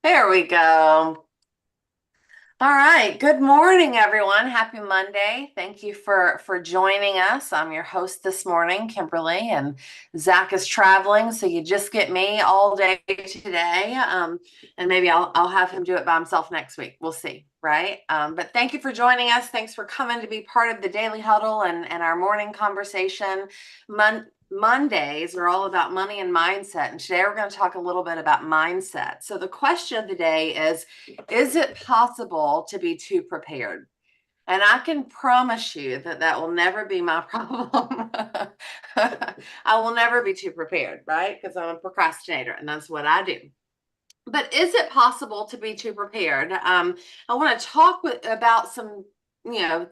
There we go. All right. Good morning, everyone. Happy Monday. Thank you for joining us. I'm your host this morning, Kimberly, and Zach is traveling, so you just get me all day today. And maybe I'll have him do it by himself next week. We'll see, right? But thank you for joining us. Thanks for coming to be part of the Daily Huddle and our morning conversation. Mondays are all about money and mindset, and today we're going to talk a little bit about mindset. So the question of the day is it possible to be too prepared? And I can promise you that that will never be my problem. I will never be too prepared, right? Because I'm a procrastinator and that's what I do. But is it possible to be too prepared? I want to talk about some,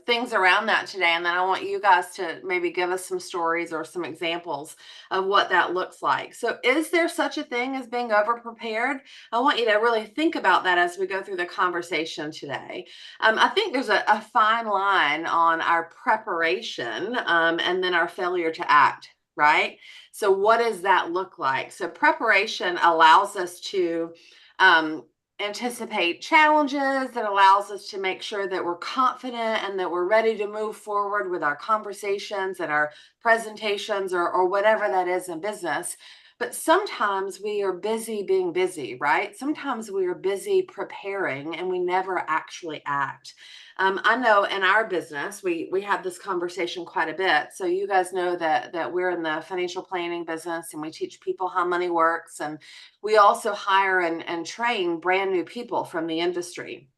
things around that today, and then I want you guys to maybe give us some stories or some examples of what that looks like. So, is there such a thing as being over prepared? I want you to really think about that as we go through the conversation today. I think there's a fine line on our preparation and then our failure to act, right? So, what does that look like? So, preparation allows us to um, anticipate challenges, that allows us to make sure that we're confident and that we're ready to move forward with our conversations and our presentations or whatever that is in business. But sometimes we are busy being busy, right? Sometimes we are busy preparing and we never actually act. I know in our business we have this conversation quite a bit. So you guys know that we're in the financial planning business and we teach people how money works, and we also hire and train brand new people from the industry.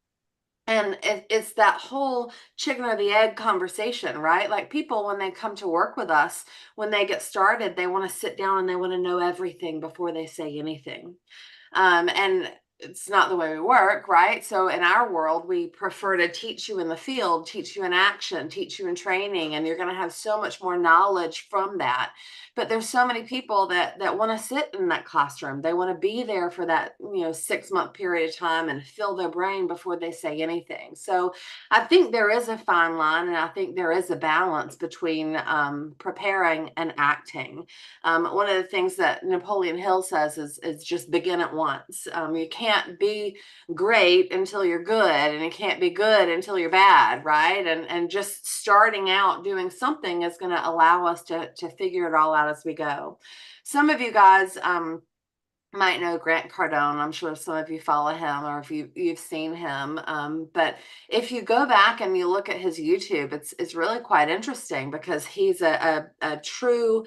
And it's that whole chicken or the egg conversation, right? Like people, when they come to work with us, when they get started, they want to sit down and they want to know everything before they say anything. And it's not the way we work, right? So in our world, we prefer to teach you in the field, teach you in action, teach you in training, and you're going to have so much more knowledge from that. But there's so many people that want to sit in that classroom. They want to be there for that 6 month period of time and fill their brain before they say anything. So I think there is a fine line, and I think there is a balance between preparing and acting. One of the things that Napoleon Hill says is just begin at once. You can't be great until you're good, and you can't be good until you're bad, right? And just starting out doing something is going to allow us to figure it all out as we go. Some of you guys might know Grant Cardone. I'm sure some of you follow him or if you've seen him. But if you go back and you look at his YouTube, it's really quite interesting because he's a true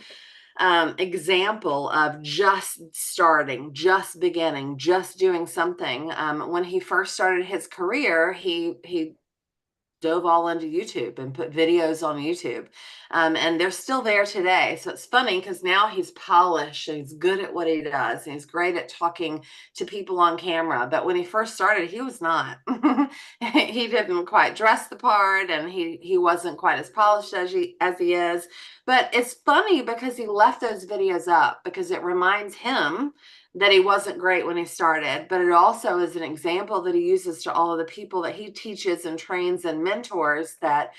example of just starting, just beginning, just doing something. When he first started his career, he dove all into YouTube and put videos on YouTube. And they're still there today. So it's funny because now he's polished and he's good at what he does. And he's great at talking to people on camera. But when he first started, he was not. He didn't quite dress the part and he wasn't quite as polished as he is. But it's funny because he left those videos up because it reminds him that he wasn't great when he started, but it also is an example that he uses to all of the people that he teaches and trains and mentors that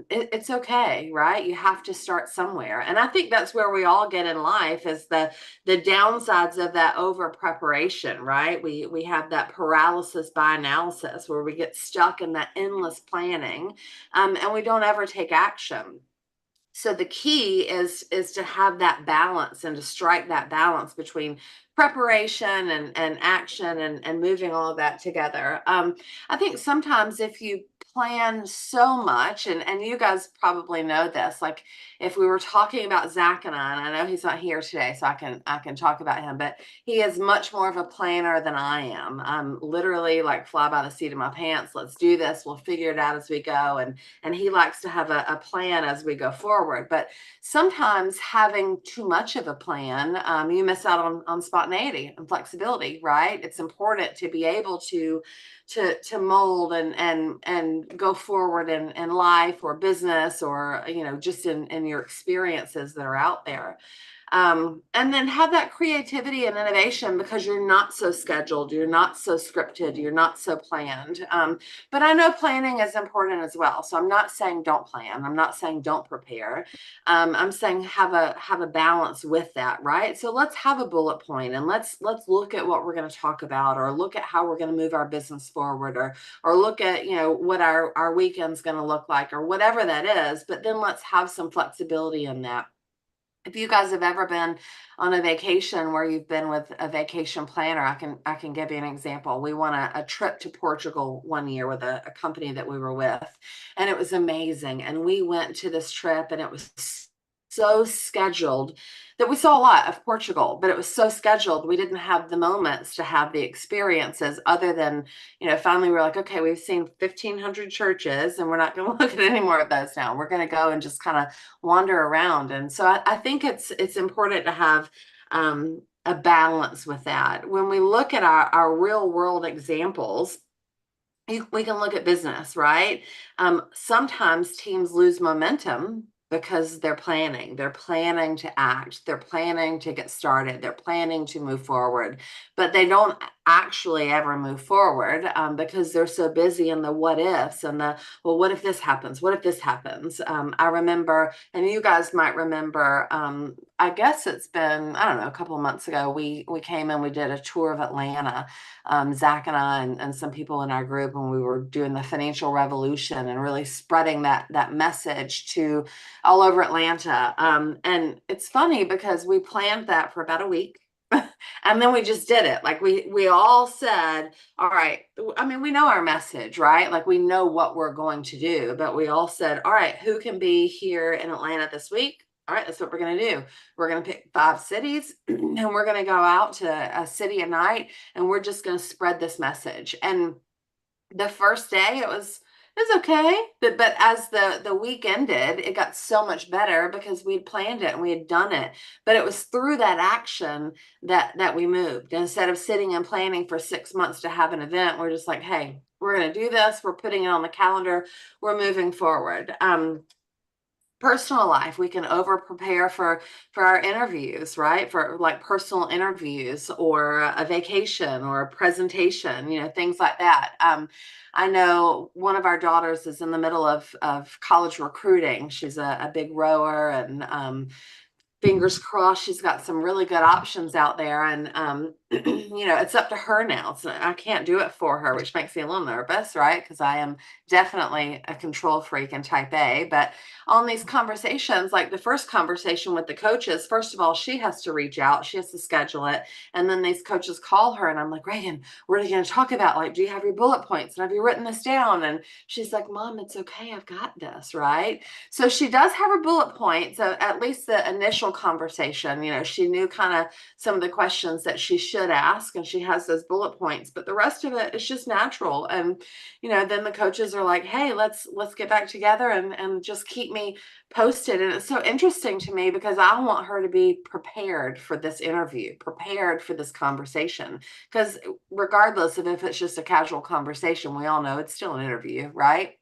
it's okay, right? You have to start somewhere. And I think that's where we all get in life is the downsides of that over preparation, right? We have that paralysis by analysis where we get stuck in that endless planning and we don't ever take action. So the key is to have that balance and to strike that balance between preparation and action and moving all of that together. I think sometimes if you plan so much, and you guys probably know this, like if we were talking about Zach and I know he's not here today, so I can talk about him, but he is much more of a planner than I am. I'm literally like fly by the seat of my pants. Let's do this. We'll figure it out as we go. And he likes to have a plan as we go forward. But sometimes having too much of a plan, you miss out on spontaneity and flexibility, right? It's important to be able to mold and go forward in life or business or just in your experiences that are out there. And then have that creativity and innovation because you're not so scheduled, you're not so scripted, you're not so planned. But I know planning is important as well. So I'm not saying don't plan. I'm not saying don't prepare. I'm saying have a balance with that, right? So let's have a bullet point and let's look at what we're going to talk about, or look at how we're going to move our business forward, or look at, what our weekend's going to look like, or whatever that is. But then let's have some flexibility in that. If you guys have ever been on a vacation where you've been with a vacation planner, I can give you an example. We went a trip to Portugal one year with a company that we were with, and it was amazing. And we went to this trip, and it was so scheduled that we saw a lot of Portugal, but it was so scheduled. We didn't have the moments to have the experiences other than, finally we're like, okay, we've seen 1,500 churches and we're not going to look at any more of those now. We're going to go and just kind of wander around. And so I think it's important to have a balance with that. When we look at our real world examples, we can look at business, right? Sometimes teams lose momentum because they're planning. They're planning to act. They're planning to get started. They're planning to move forward, but they don't actually ever move forward because they're so busy in the what ifs and the, well, what if this happens? What if this happens? I remember, and you guys might remember, I guess it's been, I don't know, a couple of months ago, we came and we did a tour of Atlanta, Zack and I and some people in our group, when we were doing the financial revolution and really spreading that message to all over Atlanta. And it's funny because we planned that for about a week. And then we just did it. Like we all said, all right, I mean, we know our message, right? Like we know what we're going to do, but we all said, all right, who can be here in Atlanta this week? All right, that's what we're going to do. We're going to pick 5 cities and we're going to go out to a city a night and we're just going to spread this message. And the first day it was okay, but as the week ended, it got so much better because we'd planned it and we had done it. But it was through that action that we moved. Instead of sitting and planning for 6 months to have an event, we're just like, hey, we're going to do this, we're putting it on the calendar, we're moving forward. Personal life, we can over prepare for our interviews, right? For like personal interviews or a vacation or a presentation, things like that. I know one of our daughters is in the middle of college recruiting. She's a big rower, and fingers crossed she's got some really good options out there. And it's up to her now. So I can't do it for her, which makes me a little nervous, right? Because I am definitely a control freak and type A. But on these conversations, like the first conversation with the coaches, first of all, she has to reach out, she has to schedule it, and then these coaches call her and I'm like, Reagan, what are you going to talk about? Like, do you have your bullet points and have you written this down? And she's like, Mom, it's okay, I've got this, right? So she does have her bullet points. So at least the initial conversation, she knew kind of some of the questions that she should ask, and she has those bullet points. But the rest of it is just natural. And then the coaches are like, hey, let's get back together and just keep me posted. And it's so interesting to me because I want her to be prepared for this interview, prepared for this conversation. Because regardless of if it's just a casual conversation, we all know it's still an interview, right?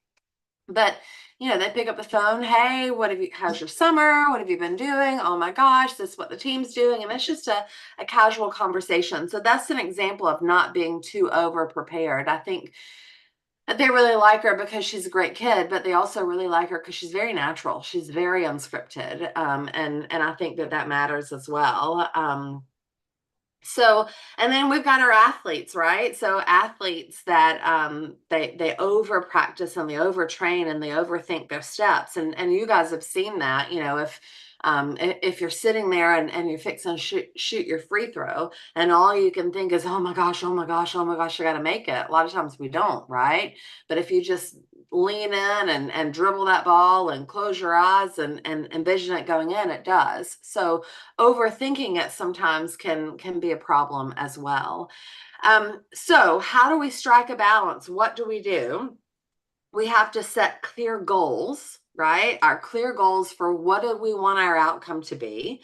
But they pick up the phone. Hey, how's your summer? What have you been doing? Oh my gosh, this is what the team's doing. And it's just a casual conversation. So that's an example of not being too over prepared. I think they really like her because she's a great kid, but they also really like her because she's very natural. She's very unscripted. And I think that matters as well. So, and then we've got our athletes, right? So athletes that they over practice and they overtrain and they overthink their steps. And you guys have seen that, if you're sitting there and you're fixing to shoot your free throw and all you can think is, oh my gosh, oh my gosh, oh my gosh, I got to make it. A lot of times we don't, right? But if you just lean in and dribble that ball and close your eyes and envision it going in, it does. So overthinking it sometimes can be a problem as well. So how do we strike a balance? What do? We have to set clear goals, right? Our clear goals for what do we want our outcome to be,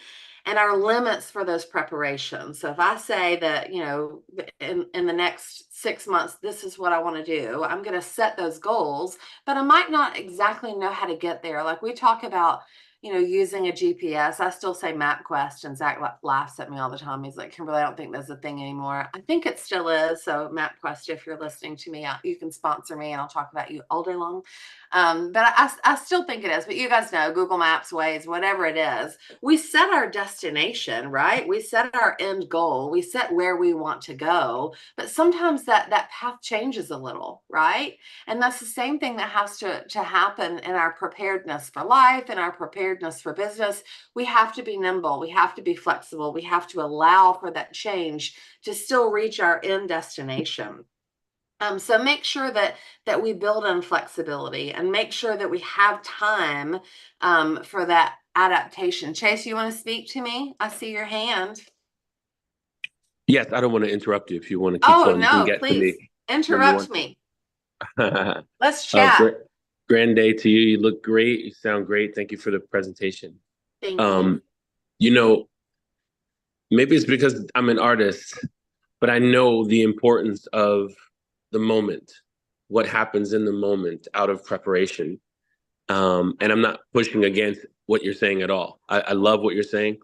and our limits for those preparations. So if I say that, in the next 6 months, this is what I want to do, I'm going to set those goals, but I might not exactly know how to get there. Like we talk about, using a GPS. I still say MapQuest, and Zach laughs at me all the time. He's like, Kimberly, I don't think there's a thing anymore. I think it still is. So MapQuest, if you're listening to me, you can sponsor me and I'll talk about you all day long. But I still think it is. But you guys know Google Maps, Waze, whatever it is, we set our destination, right? We set our end goal. We set where we want to go. But sometimes that path changes a little, right? And that's the same thing that has to happen in our preparedness for life, in our preparedness for business. We have to be nimble. We have to be flexible. We have to allow for that change to still reach our end destination. So make sure that we build on flexibility and make sure that we have time for that adaptation. Chase, you want to speak to me? I see your hand. Yes, I don't want to interrupt you. If you want to keep Oh, going, you can no, get to please me when you interrupt want me. to. Let's chat. Grand day to you. You look great. You sound great. Thank you for the presentation. Thank you. Um, you know, maybe it's because I'm an artist, but I know the importance of the moment, what happens in the moment out of preparation. And I'm not pushing against what you're saying at all. I love what you're saying.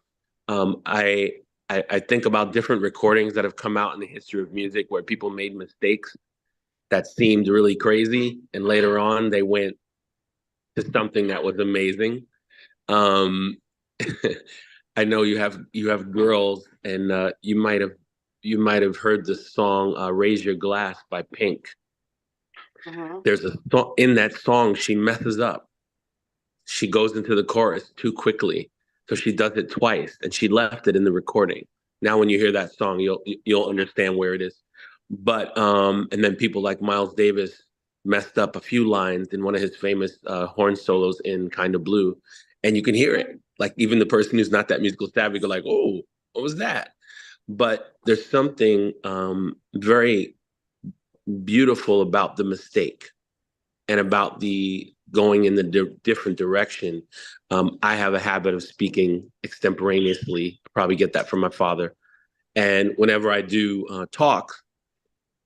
Um, I, I think about different recordings that have come out in the history of music where people made mistakes that seemed really crazy, and later on they went to something that was amazing. Um, I know you have girls, and you might have heard the song "Raise Your Glass" by Pink. Mhm. There's a song in that song she messes up. She goes into the chorus too quickly, so she does it twice, and she left it in the recording. Now, when you hear that song, you'll understand where it is. But and then people like Miles Davis messed up a few lines in one of his famous horn solos in "Kind of Blue," and you can hear it. Like even the person who's not that musical savvy go like, "Oh, what was that?" But there's something very beautiful about the mistake and about the going in the different direction. I have a habit of speaking extemporaneously. Probably get that from my father. And whenever I do talk,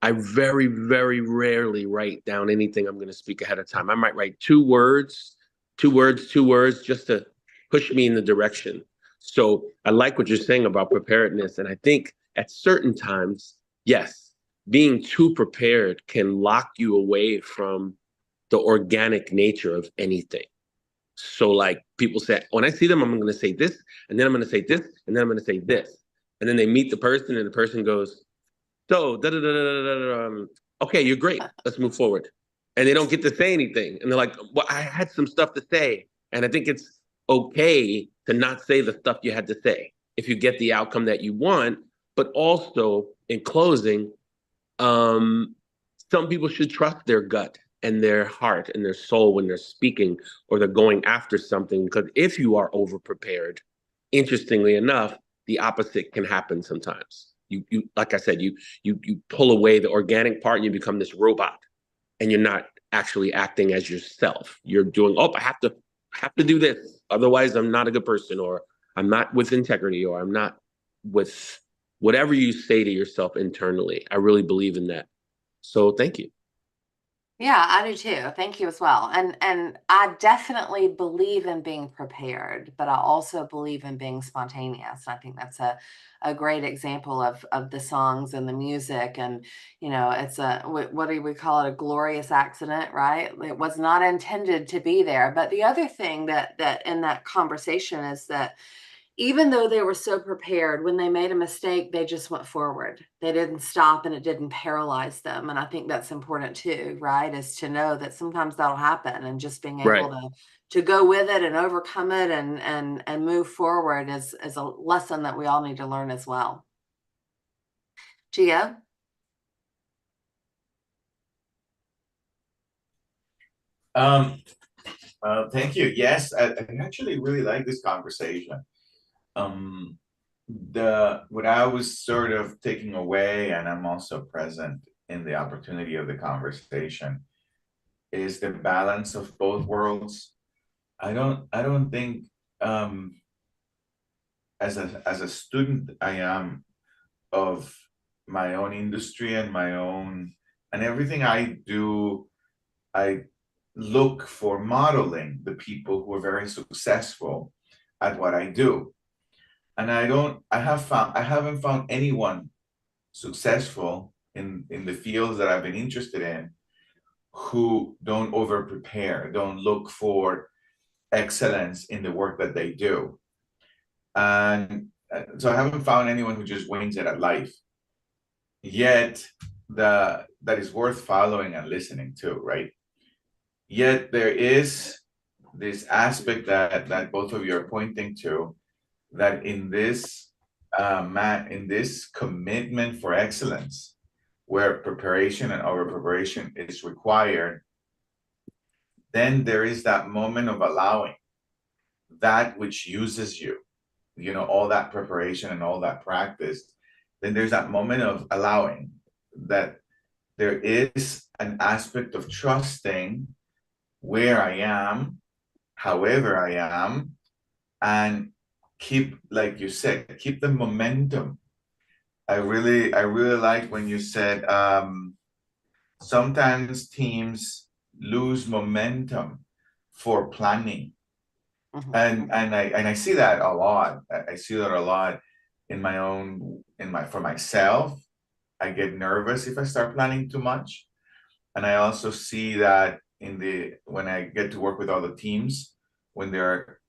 I very, very rarely write down anything I'm going to speak ahead of time. I might write two words, just to push me in the direction. So I like what you're saying about preparedness. And I think at certain times, yes, being too prepared can lock you away from the organic nature of anything. So like people say, when I see them, I'm going to say this, and then I'm going to say this, and then I'm going to say this. And then they meet the person, and the person goes, so, da, da, da, da, da, da, okay, you're great. Let's move forward. And they don't get to say anything. And they're like, well, I had some stuff to say. And I think it's okay to not say the stuff you had to say if you get the outcome that you want. But also, in closing, um, some people should trust their gut and their heart and their soul when they're speaking or they're going after something. Because if you are over prepared, interestingly enough, the opposite can happen sometimes. You like I said, you pull away the organic part and you become this robot, and you're not actually acting as yourself. You're doing, oh, I have to do this, otherwise I'm not a good person, or I'm not with integrity, or I'm not with whatever you say to yourself internally. I really believe in that. So thank you. Yeah, I do too. Thank you as well. And I definitely believe in being prepared, but I also believe in being spontaneous. I think that's a great example of the songs and the music. And it's what do we call it? A glorious accident, right? It was not intended to be there. But the other thing that in that conversation is that even though they were so prepared, when they made a mistake, they just went forward. They didn't stop and it didn't paralyze them. And I think that's important too, right? Is to know that sometimes that'll happen, and just being able Right. to go with it and overcome it and move forward is a lesson that we all need to learn as well. Gia? Um, Thank you. Yes, I actually really like this conversation. Um, the what I was sort of taking away, and I'm also present in the opportunity of the conversation, is the balance of both worlds. I don't think as a student I am of my own industry and my own and everything I do, I look for modeling the people who are very successful at what I do. And I haven't found anyone successful in the fields that I've been interested in who don't over prepare, don't look for excellence in the work that they do. And so I haven't found anyone who just wings it at life. Yet that is worth following and listening to, right? Yet there is this aspect that both of you are pointing to, that in this commitment for excellence, where preparation and over preparation is required, then there is that moment of allowing that which uses you, all that preparation and all that practice. Then there's that moment of allowing that there is an aspect of trusting where I am, however I am, and keep, like you said, keep the momentum. I really like when you said sometimes teams lose momentum for planning. And I see that a lot. I see that a lot for myself. I get nervous if I start planning too much. And I also see that when I get to work with other teams, when they're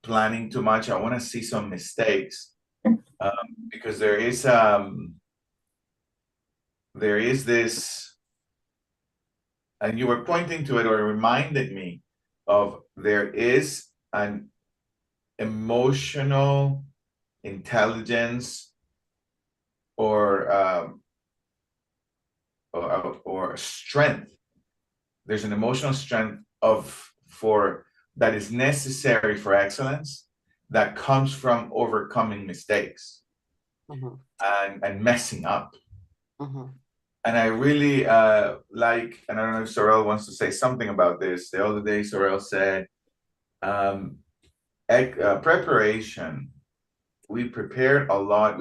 planning too much, I want to see some mistakes, because there is this, and you were pointing to it, or it reminded me of, there is an emotional intelligence or strength. There's an emotional strength that is necessary for excellence, that comes from overcoming mistakes and messing up. And I really like, and I don't know if Sorel wants to say something about this. The other day, Sorel said, preparation. We prepared a lot.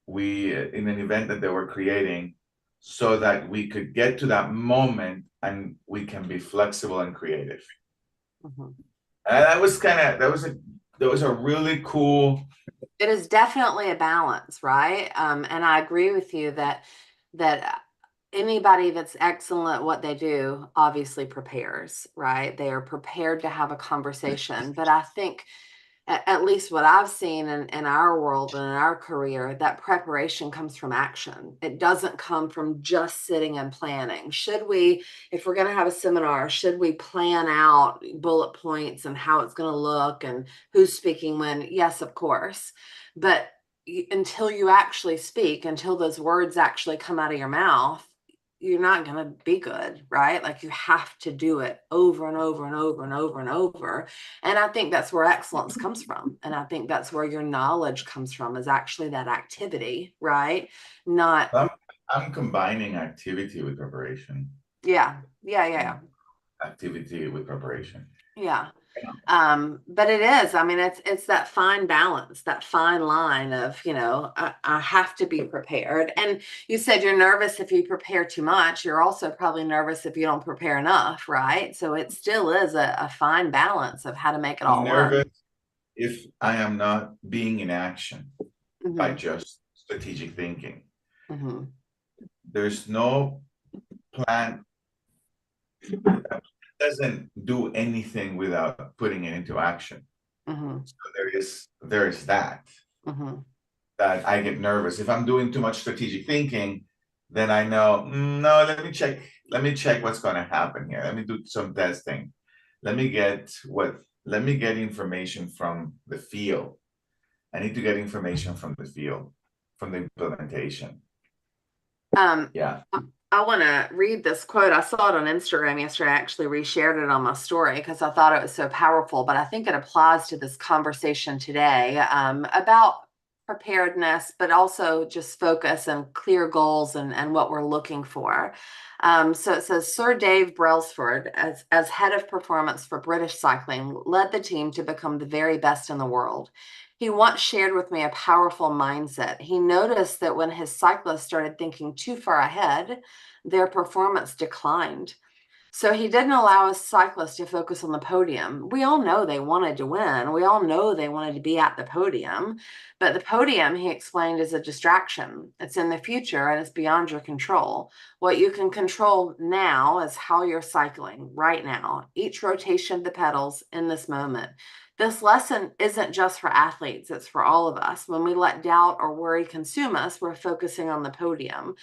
We in an event that they were creating, so that we could get to that moment and we can be flexible and creative. And that was a really cool. It is definitely a balance, right? And I agree with you that anybody that's excellent at what they do obviously prepares, right? They are prepared to have a conversation. But I think at least what I've seen in our world and in our career, that preparation comes from action. It doesn't come from just sitting and planning. If we're going to have a seminar, should we plan out bullet points and how it's going to look and who's speaking when? Yes, of course. But until you actually speak, until those words actually come out of your mouth, you're not going to be good, right? Like, you have to do it over and over and over and over and over. And I think that's where excellence comes from. And I think that's where your knowledge comes from, is actually that activity, right? Not. I'm combining activity with preparation. Yeah. Activity with preparation. Yeah. But it is, I mean, it's that fine balance, that fine line of, I have to be prepared. And you said you're nervous if you prepare too much. You're also probably nervous if you don't prepare enough, right? So it still is a fine balance of how to make it all work. If I am not being in action by just strategic thinking. There's no plan. Doesn't do anything without putting it into action. So there is that I get nervous if I'm doing too much strategic thinking. Then I know, no, let me check what's going to happen here. Let me do some testing. Let me get information from the field. I need to get information from the field, from the implementation. Yeah. I want to read this quote. I saw it on Instagram yesterday. I actually reshared it on my story because I thought it was so powerful, but I think it applies to this conversation today about preparedness, but also just focus and clear goals and what we're looking for. So it says, Sir Dave Brailsford, as head of performance for British Cycling, led the team to become the very best in the world. He once shared with me a powerful mindset. He noticed that when his cyclists started thinking too far ahead, their performance declined. So he didn't allow his cyclists to focus on the podium. We all know they wanted to win. We all know they wanted to be at the podium. But the podium, he explained, is a distraction. It's in the future and it's beyond your control. What you can control now is how you're cycling right now, each rotation of the pedals in this moment. This lesson isn't just for athletes, it's for all of us. When we let doubt or worry consume us, we're focusing on the podium,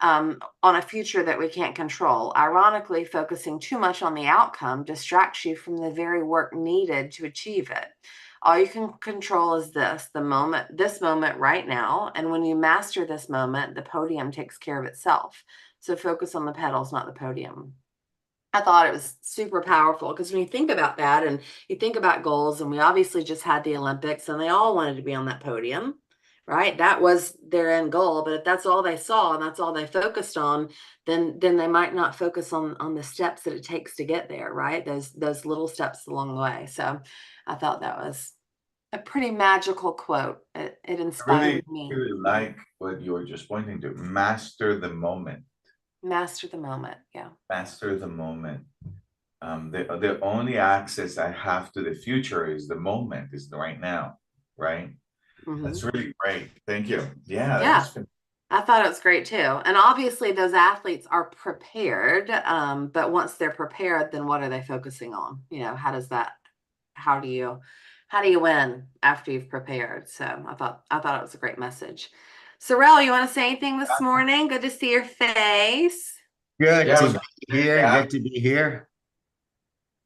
on a future that we can't control. Ironically, focusing too much on the outcome distracts you from the very work needed to achieve it. All you can control is this moment right now. And when you master this moment, the podium takes care of itself. So focus on the pedals, not the podium. I thought it was super powerful because when you think about that and you think about goals, and we obviously just had the Olympics and they all wanted to be on that podium, right? That was their end goal. But if that's all they saw and that's all they focused on, then they might not focus on the steps that it takes to get there, right? Those little steps along the way. So I thought that was a pretty magical quote. It I really, inspired me. really like what you were just pointing to. Master the moment. Master the moment. Yeah. Master the moment. The only access I have to the future is the moment, is the right now, right? That's Mm-hmm. really great. Thank you. Yeah, that Yeah. was fantastic. I thought it was great too. And obviously those athletes are prepared. But once they're prepared, then what are they focusing on? How do you win after you've prepared? So I thought it was a great message. Sorrel, you want to say anything this morning? Good to see your face. Good Yeah, I to was be going to say here. Good to be here.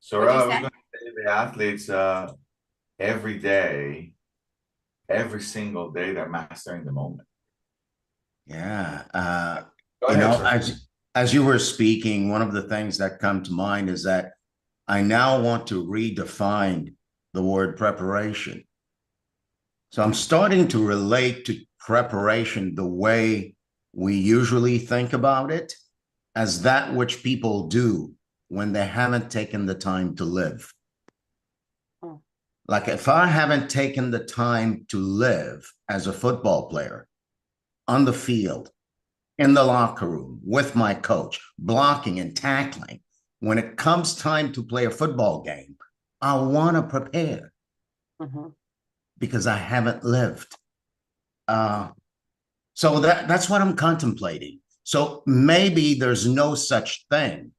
What'd you I was say? going to say the athletes every day, every single day, they're mastering the moment. Yeah. Go You ahead, know, sir. as you were speaking, one of the things that come to mind is that I now want to redefine the word preparation. So I'm starting to relate to preparation the way we usually think about it, as that which people do when they haven't taken the time to live. Oh. Like if I haven't taken the time to live as a football player on the field, in the locker room, with my coach, blocking and tackling, when it comes time to play a football game, I want to prepare Mm-hmm. because I haven't lived. So that's what I'm contemplating. So maybe there's no such thing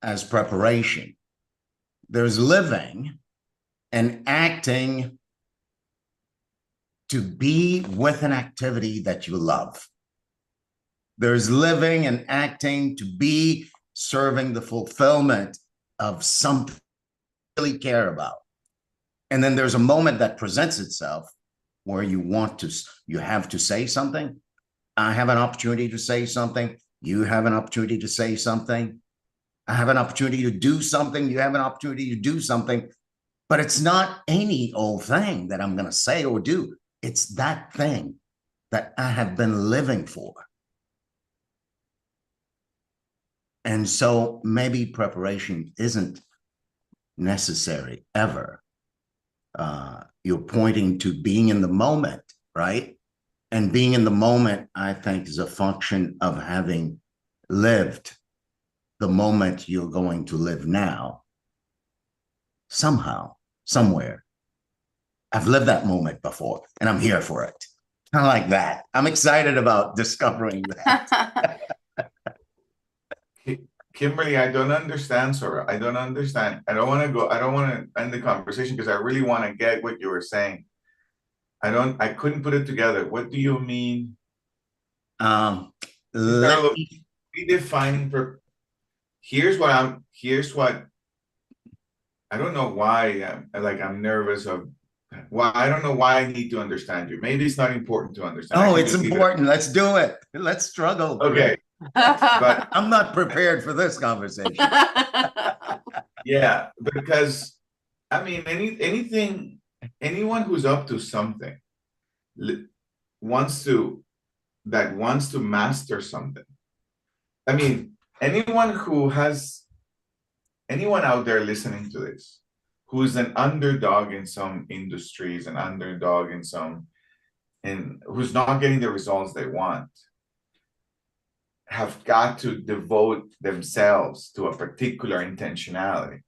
as preparation. There's living and acting to be with an activity that you love. There's living and acting to be serving the fulfillment of something you really care about. And then there's a moment that presents itself where you have to say something. I have an opportunity to say something. You have an opportunity to say something. I have an opportunity to do something. You have an opportunity to do something. But it's not any old thing that I'm going to say or do. It's that thing that I have been living for. And so maybe preparation isn't necessary ever. You're pointing to being in the moment, right? And being in the moment, I think, is a function of having lived the moment you're going to live now. Somehow, somewhere. I've lived that moment before, and I'm here for it. Kind of like that. I'm excited about discovering that. Kimberly, I don't understand, sir. I don't understand. I don't want to end the conversation because I really want to get what you were saying. I couldn't put it together. What do you mean? Um, Start let me, redefining here's what I don't know why I'm nervous of why I don't know why I need to understand you. Maybe it's not important to understand. I oh, can it's just leave it. important. Let's do it. Let's struggle through Okay, it. but I'm not prepared for this conversation. yeah, because I mean anyone who's up to something wants to wants to master something. I mean, anyone out there listening to this who's an underdog in some industries, an underdog in some, and who's not getting the results they want, have got to devote themselves to a particular intentionality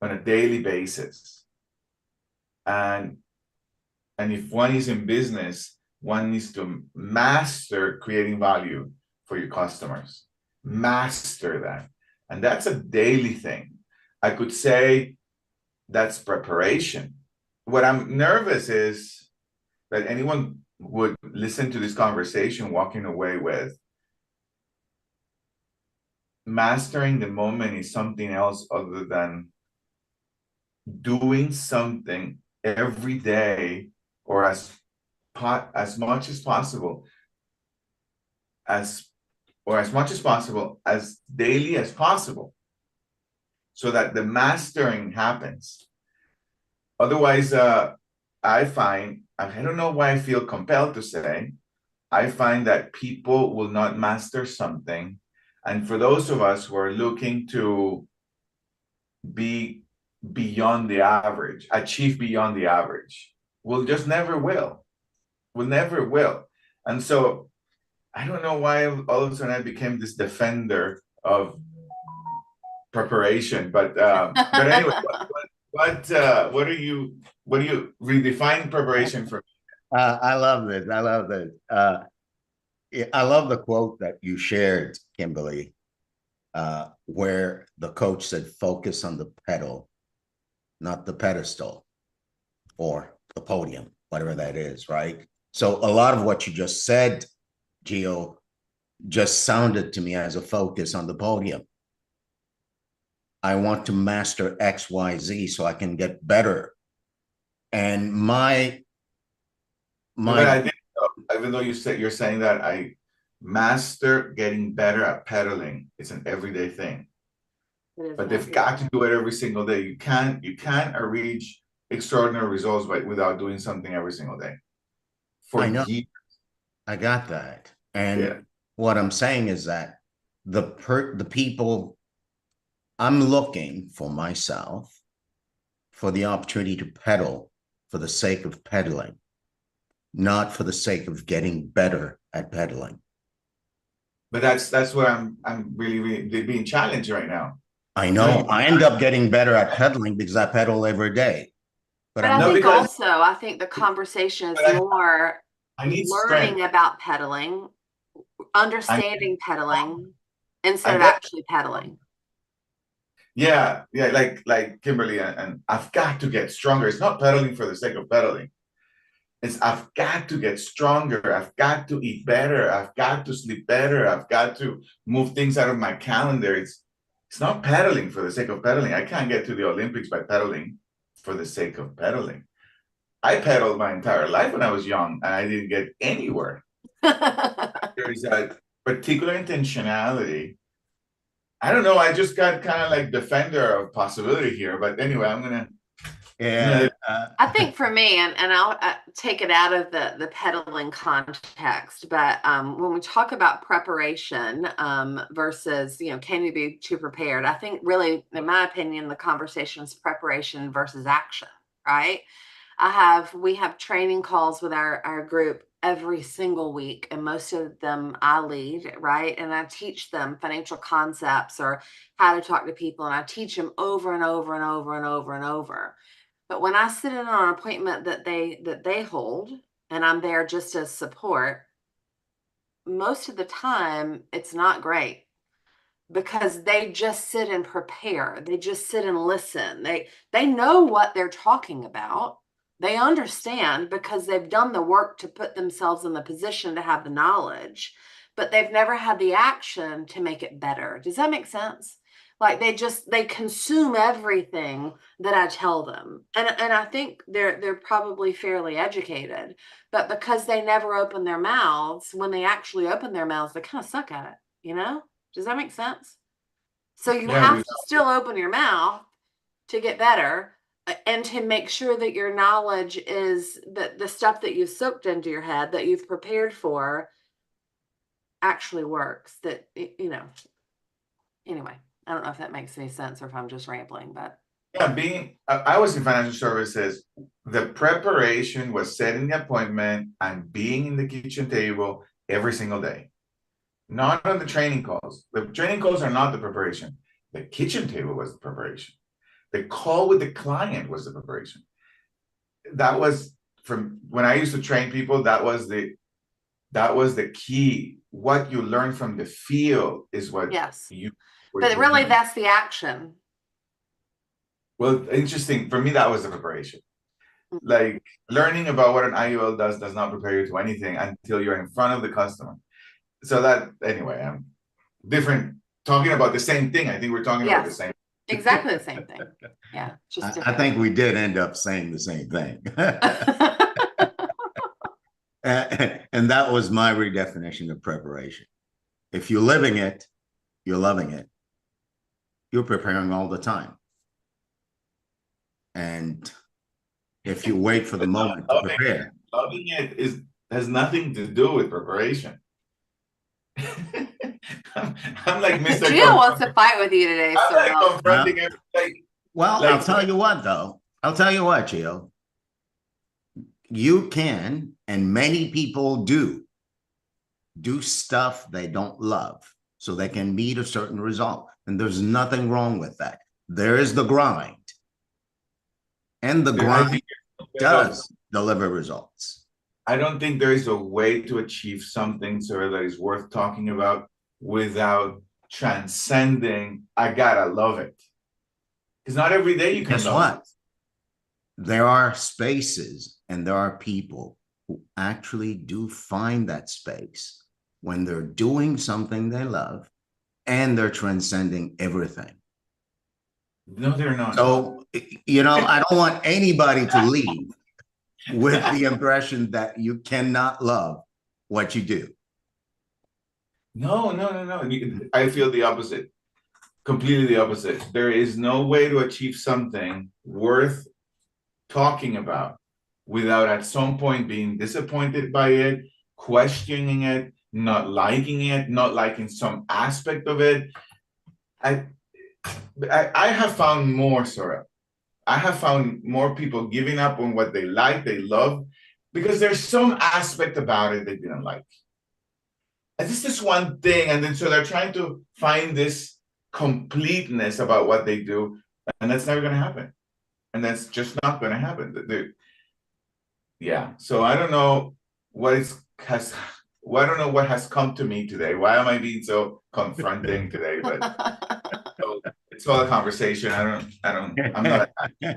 on a daily basis. And if one is in business, one needs to master creating value for your customers. Master that. And that's a daily thing. I could say that's preparation. What I'm nervous is that anyone would listen to this conversation walking away with mastering the moment is something else other than doing something every day, or as much as possible, as daily as possible, so that the mastering happens. Otherwise, I find, I don't know why I feel compelled to say, I find that people will not master something. And for those of us who are looking to be beyond the average, achieve beyond the average, we'll just never will. We'll never will. And so I don't know why all of a sudden I became this defender of preparation, but anyway, what do you redefine preparation for? I love this. I love this. I love the quote that you shared, Kimberly, where the coach said, focus on the pedal, not the pedestal or the podium, whatever that is, right? So a lot of what you just said, Gio, just sounded to me as a focus on the podium. I want to master X, Y, Z so I can get better. And But I did, even though you're saying that, I master getting better at pedaling. It's an everyday thing. But they've got to do it every single day. You can't reach extraordinary results without doing something every single day. I know. I got that. And what I'm saying is that the people, I'm looking for myself for the opportunity to pedal for the sake of pedaling, not for the sake of getting better at pedaling. But that's where I'm really being challenged right now. I know. I end up getting better at pedaling because I pedal every day. But I think the conversation is more learning about pedaling, understanding pedaling instead of actually pedaling. Yeah, like Kimberly, and I've got to get stronger. It's not pedaling for the sake of pedaling. It's I've got to get stronger. I've got to eat better. I've got to sleep better. I've got to move things out of my calendar. It's not pedaling for the sake of pedaling. I can't get to the Olympics by pedaling for the sake of pedaling. I pedaled my entire life when I was young, and I didn't get anywhere. There is a particular intentionality. I don't know. I just got kind of like defender of possibility here, but anyway, I'm gonna. Yeah, I think for me, and I'll take it out of the pedaling context, but when we talk about preparation versus, can you be too prepared? I think really, in my opinion, the conversation is preparation versus action, right? We have training calls with our group every single week, and most of them I lead, right? And I teach them financial concepts or how to talk to people, and I teach them over and over and over and over and over. But when I sit in on an appointment that they hold, and I'm there just as support, most of the time it's not great because they just sit and prepare. They just sit and listen. They know what they're talking about. They understand because they've done the work to put themselves in the position to have the knowledge, but they've never had the action to make it better. Does that make sense? Like they consume everything that I tell them. And I think they're probably fairly educated, but because they never open their mouths, when they actually open their mouths, they kind of suck at it, Does that make sense? So you have to still open your mouth to get better and to make sure that your knowledge is that the stuff that you've soaked into your head that you've prepared for actually works. Anyway, I don't know if that makes any sense or if I'm just rambling, but. Yeah, I was in financial services. The preparation was setting the appointment and being in the kitchen table every single day. not on the training calls. The training calls are not the preparation. The kitchen table was the preparation. The call with the client was the preparation. That was from when I used to train people, that was the key. What you learn from the field is what Yes. you But really, that's the action. well, interesting. For me, that was the preparation. Like learning about what an IUL does not prepare you to anything until you're in front of the customer. So that anyway, I'm different talking about the same thing. I think we're talking about the Yes, same. exactly the same thing. Yeah, just I different. think we did end up saying the same thing. And that was my redefinition of preparation. If you're living it, you're loving it. You're preparing all the time. And if you wait for the moment to prepare. Loving it has nothing to do with preparation. I'm like Mr. Gio wants to fight with you today, I'm like Sorrel. confronting everything. Well, Like- I'll tell you what, though. I'll tell you what, Gio. You can, and many people do stuff they don't love so they can meet a certain result. And there's nothing wrong with that. There is the grind. And the grind does deliver results. I don't think there is a way to achieve something, sir, that is worth talking about without transcending. I gotta love it. Because not every day you can Guess love what? it. There are spaces and there are people who actually do find that space when they're doing something they love and they're transcending everything. No, they're not. So, I don't want anybody to leave with the impression that you cannot love what you do. No. I feel the opposite. Completely the opposite. There is no way to achieve something worth talking about without at some point being disappointed by it, questioning it, not liking some aspect of it. I have found more, Sora. I have found more people giving up on what they like, they love, because there's some aspect about it they didn't like. And it's this one thing, and then so they're trying to find this completeness about what they do, and that's never going to happen. And that's just not going to happen. Yeah. So I don't know what has come to me today. Why am I being so confronting today? But so it's all a conversation. I'm not.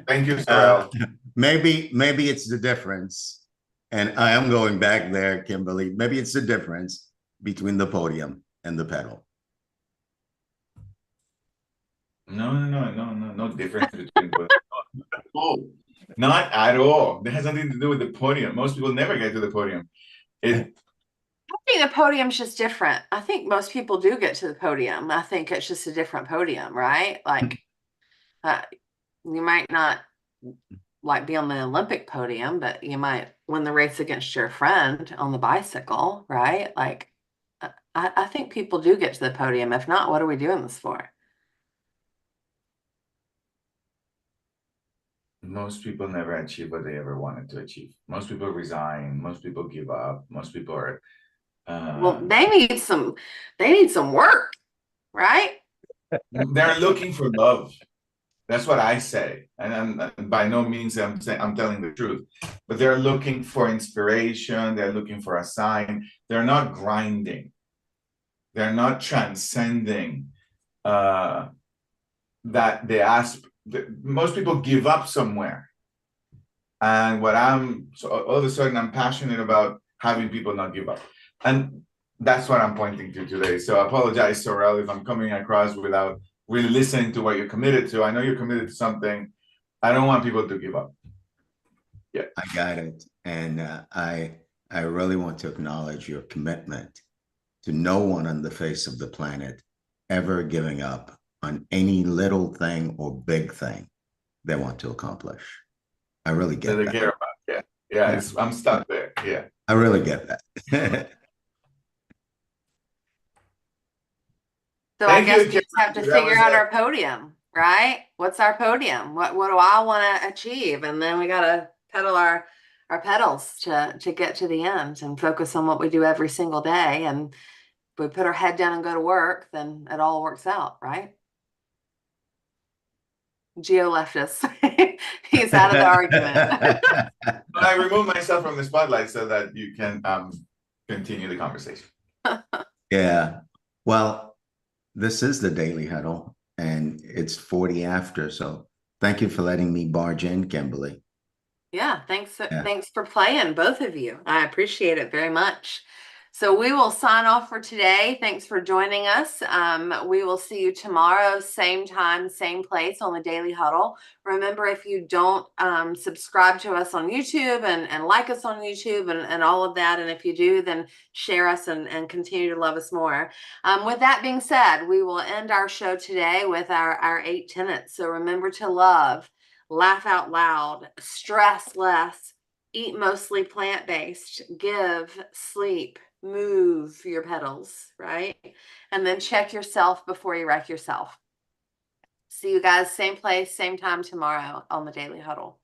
Thank you, Sorrel. Maybe it's the difference. And I am going back there, Kimberly. Maybe it's the difference between the podium and the pedal. No difference between both. Not at all. That has nothing to do with the podium. Most people never get to the podium. I think the podium's just different. I think most people do get to the podium. I think it's just a different podium, right? Like, you might not like be on the Olympic podium, but you might win the race against your friend on the bicycle, right? Like, I think people do get to the podium. If not, what are we doing this for? Most people never achieve what they ever wanted to achieve. Most people resign. Most people give up. Most people are. Well, they need some work, right? They're looking for love. That's what I say, and by no means I'm telling the truth. But they're looking for inspiration. They're looking for a sign. They're not grinding. They're not transcending. That they ask. Most people give up somewhere, and so all of a sudden I'm passionate about having people not give up, and that's what I'm pointing to today. So I apologize, Sorrel, if I'm coming across without really listening to what you're committed to. I know you're committed to something. I don't want people to give up. Yeah, I got it, and I really want to acknowledge your commitment to no one on the face of the planet ever giving up on any little thing or big thing they want to accomplish. I really get that. That. Care about. Yeah. I'm stuck there. Yeah, I really get that. So I guess we just have to figure out our podium, right? What's our podium? What do I want to achieve? And then we got to pedal our pedals to get to the end and focus on what we do every single day and we put our head down and go to work, then it all works out, right? Gio left us. He's out of the argument. I remove myself from the spotlight so that you can continue the conversation. Yeah. Well, this is the Daily Huddle, and it's 40 after. So thank you for letting me barge in, Kimberly. Yeah, thanks for playing, both of you. I appreciate it very much. So we will sign off for today. Thanks for joining us. We will see you tomorrow, same time, same place on the Daily Huddle. Remember, if you don't subscribe to us on YouTube and like us on YouTube and all of that, and if you do, then share us and continue to love us more. With that being said, we will end our show today with our 8 tenets. So remember to love, laugh out loud, stress less, eat mostly plant-based, give, sleep, move your pedals, right? And then check yourself before you wreck yourself. See you guys, same place, same time tomorrow on the Daily Huddle.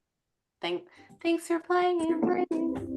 Thanks for playing.